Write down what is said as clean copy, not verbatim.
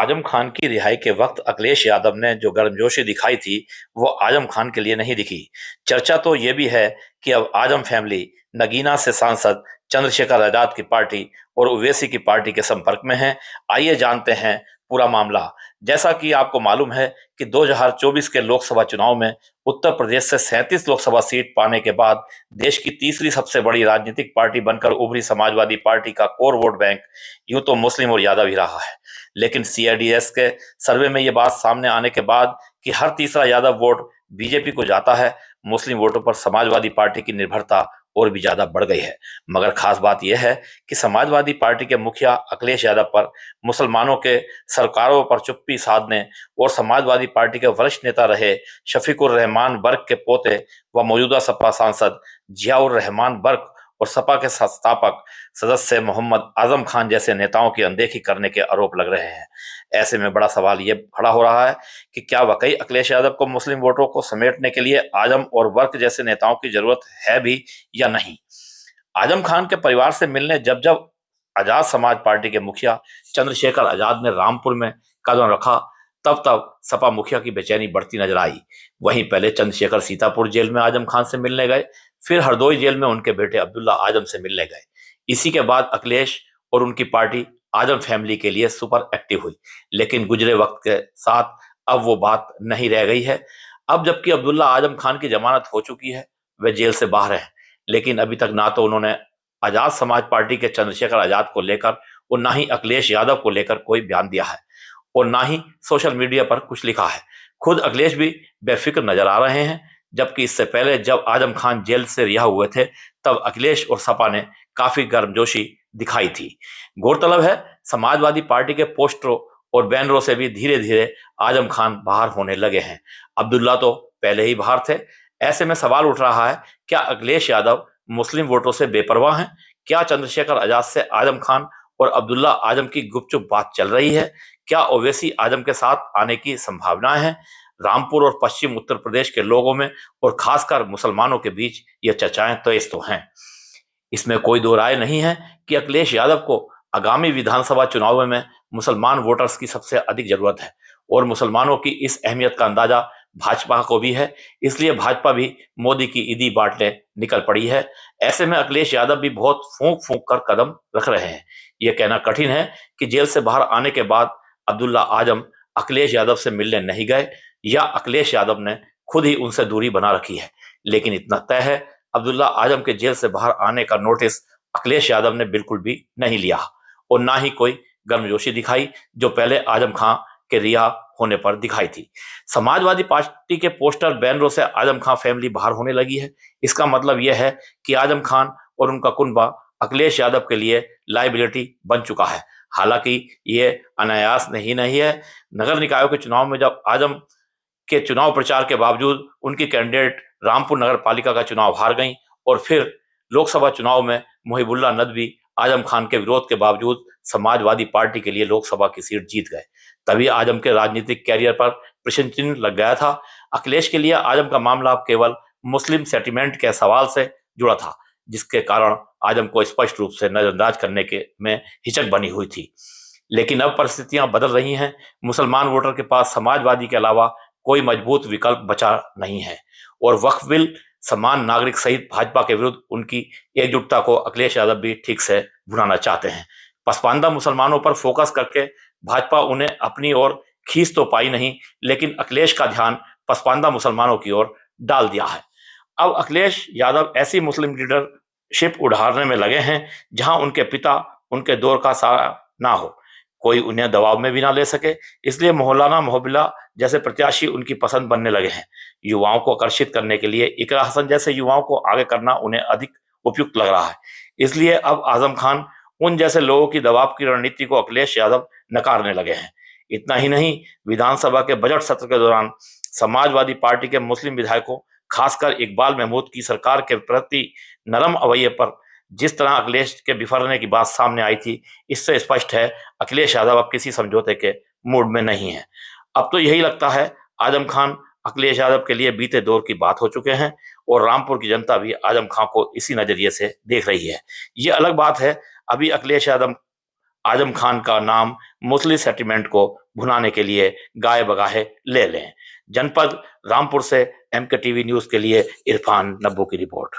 आजम खान की रिहाई के वक्त अखिलेश यादव ने जो गर्मजोशी दिखाई थी वो आजम खान के लिए नहीं दिखी। चर्चा तो ये भी है कि अब आजम फैमिली नगीना से सांसद चंद्रशेखर आजाद की पार्टी और ओवैसी की पार्टी के संपर्क में है। आइए जानते हैं पूरा मामला। जैसा कि आपको मालूम है कि 2024 के लोकसभा चुनाव में उत्तर प्रदेश से 37 लोकसभा सीट पाने के बाद देश की तीसरी सबसे बड़ी राजनीतिक पार्टी बनकर उभरी समाजवादी पार्टी का कोर वोट बैंक यूं तो मुस्लिम और यादव ही रहा है। लेकिन सीआईडीएस के सर्वे में ये बात सामने आने के बाद कि हर तीसरा यादव वोट बीजेपी को जाता है, मुस्लिम वोटों पर समाजवादी पार्टी की निर्भरता और भी ज्यादा बढ़ गई है। मगर खास बात यह है कि समाजवादी पार्टी के मुखिया अखिलेश यादव पर मुसलमानों के सरकारों पर चुप्पी साधने और समाजवादी पार्टी के वरिष्ठ नेता रहे शफीकुर रहमान बर्क के पोते व मौजूदा सपा सांसद जियाउर रहमान बर्क और सपा के संस्थापक सदस्य मोहम्मद आजम खान जैसे नेताओं की अनदेखी करने के आरोप लग रहे हैं। ऐसे में बड़ा सवाल ये खड़ा हो रहा है कि क्या वाकई अखिलेश यादव को मुस्लिम वोटों को समेटने के लिए आजम और वर्क जैसे नेताओं की जरूरत है भी या नहीं। आजम खान के परिवार से मिलने जब जब आजाद समाज पार्टी के मुखिया चंद्रशेखर आजाद ने रामपुर में कदम रखा, तब तब सपा मुखिया की बेचैनी बढ़ती नजर आई। वहीं पहले चंद्रशेखर सीतापुर जेल में आजम खान से मिलने गए, फिर हरदोई जेल में उनके बेटे अब्दुल्ला आजम से मिलने गए। इसी के बाद अखिलेश और उनकी पार्टी आजम फैमिली के लिए सुपर एक्टिव हुई। लेकिन गुजरे वक्त के साथ अब वो बात नहीं रह गई है। अब जबकि अब्दुल्ला आजम खान की जमानत हो चुकी है, वे जेल से बाहर हैं, लेकिन अभी तक ना तो उन्होंने आजाद समाज पार्टी के चंद्रशेखर आजाद को लेकर और ना ही अखिलेश यादव को लेकर कोई बयान दिया है और ना ही सोशल मीडिया पर कुछ लिखा है। खुद अखिलेश भी बेफिक्र नजर आ रहे हैं, जबकि इससे पहले जब आजम खान जेल से रिहा हुए थे तब अखिलेश और सपा ने काफी गर्मजोशी दिखाई थी। गौरतलब है समाजवादी पार्टी के पोस्टरों और बैनरों से भी धीरे धीरे आजम खान बाहर होने लगे हैं। अब्दुल्ला तो पहले ही बाहर थे। ऐसे में सवाल उठ रहा है, क्या अखिलेश यादव मुस्लिम वोटों से बेपरवाह हैं? क्या चंद्रशेखर आजाद से आजम खान और अब्दुल्ला आजम की गुपचुप बात चल रही है? क्या ओवैसी आजम के साथ आने की संभावनाएं हैं? रामपुर और पश्चिम उत्तर प्रदेश के लोगों में और खासकर मुसलमानों के बीच ये चर्चाएं तेज तो हैं। इसमें कोई दो राय नहीं है कि अखिलेश यादव को आगामी विधानसभा चुनाव में मुसलमान वोटर्स की सबसे अधिक जरूरत है और मुसलमानों की इस अहमियत का अंदाजा भाजपा को भी है। इसलिए भाजपा भी मोदी की ईदी बांटने निकल पड़ी है। ऐसे में अखिलेश यादव भी बहुत फूंक फूंक कर कदम रख रहे हैं। यह कहना कठिन है कि जेल से बाहर आने के बाद अब्दुल्ला आजम अखिलेश यादव से मिलने नहीं गए या अखिलेश यादव ने खुद ही उनसे दूरी बना रखी है। लेकिन इतना तय है, अब्दुल्ला आजम के जेल से बाहर आने का नोटिस अखिलेश यादव ने बिल्कुल भी नहीं लिया और ना ही कोई गर्मजोशी दिखाई जो पहले आजम खान के रिहा होने पर दिखाई थी। समाजवादी पार्टी के पोस्टर बैनरों से आजम खान फैमिली बाहर होने लगी है। इसका मतलब यह है कि आजम खान और उनका कुनबा अखिलेश यादव के लिए लाइबिलिटी बन चुका है। हालांकि ये अनायास नहीं है। नगर निकायों के चुनाव में जब आजम के चुनाव प्रचार के बावजूद उनकी कैंडिडेट रामपुर नगर पालिका का चुनाव हार गई और फिर लोकसभा चुनाव में मुहिबुल्ला नदवी आजम खान के विरोध के बावजूद समाजवादी पार्टी के लिए लोकसभा की सीट जीत गए, तभी आजम के राजनीतिक कैरियर पर प्रश्न चिन्ह लग गया था। अखिलेश के लिए आजम का मामला अब केवल मुस्लिम सेंटिमेंट के सवाल से जुड़ा था, जिसके कारण आजम को स्पष्ट रूप से नजरअंदाज करने के में हिचक बनी हुई थी। लेकिन अब परिस्थितियां बदल रही हैं। मुसलमान वोटर के पास समाजवादी के अलावा कोई मजबूत विकल्प बचा नहीं है और वक्फ बिल, समान नागरिक सहित भाजपा के विरुद्ध उनकी एकजुटता को अखिलेश यादव भी ठीक से भुनाना चाहते हैं। पसमानदा मुसलमानों पर फोकस करके भाजपा उन्हें अपनी ओर खींच तो पाई नहीं, लेकिन अखिलेश का ध्यान पसमानदा मुसलमानों की ओर डाल दिया है। अब अखिलेश यादव ऐसी मुस्लिम लीडरशिप उड़ाने में लगे हैं जहां उनके पिता उनके दौर का सहारा ना हो, कोई उन्हें दबाव में भी ना ले सके। इसलिए मौलाना मोहबिल्ला जैसे प्रत्याशी उनकी पसंद बनने लगे हैं। युवाओं को आकर्षित करने के लिए इकरा हसन जैसे युवाओं को आगे करना उन्हें अधिक उपयुक्त लग रहा है। इसलिए अब आजम खान उन जैसे लोगों की दबाव की रणनीति को अखिलेश यादव नकारने लगे हैं। इतना ही नहीं, विधानसभा के बजट सत्र के दौरान समाजवादी पार्टी के मुस्लिम विधायकों, खासकर इकबाल महमूद की सरकार के प्रति नरम रवैये पर जिस तरह अखिलेश के बिफरने की बात सामने आई थी, इससे स्पष्ट है अखिलेश यादव अब किसी समझौते के मूड में नहीं है। अब तो यही लगता है आजम खान अखिलेश यादव के लिए बीते दौर की बात हो चुके हैं और रामपुर की जनता भी आजम खान को इसी नजरिए से देख रही है। ये अलग बात है, अभी अखिलेश यादव आजम खान का नाम मुस्लिम सेटलमेंट को भुनाने के लिए गाय बगाहे ले लें। जनपद रामपुर से एमके टीवी न्यूज के लिए इरफान नब्बू की रिपोर्ट।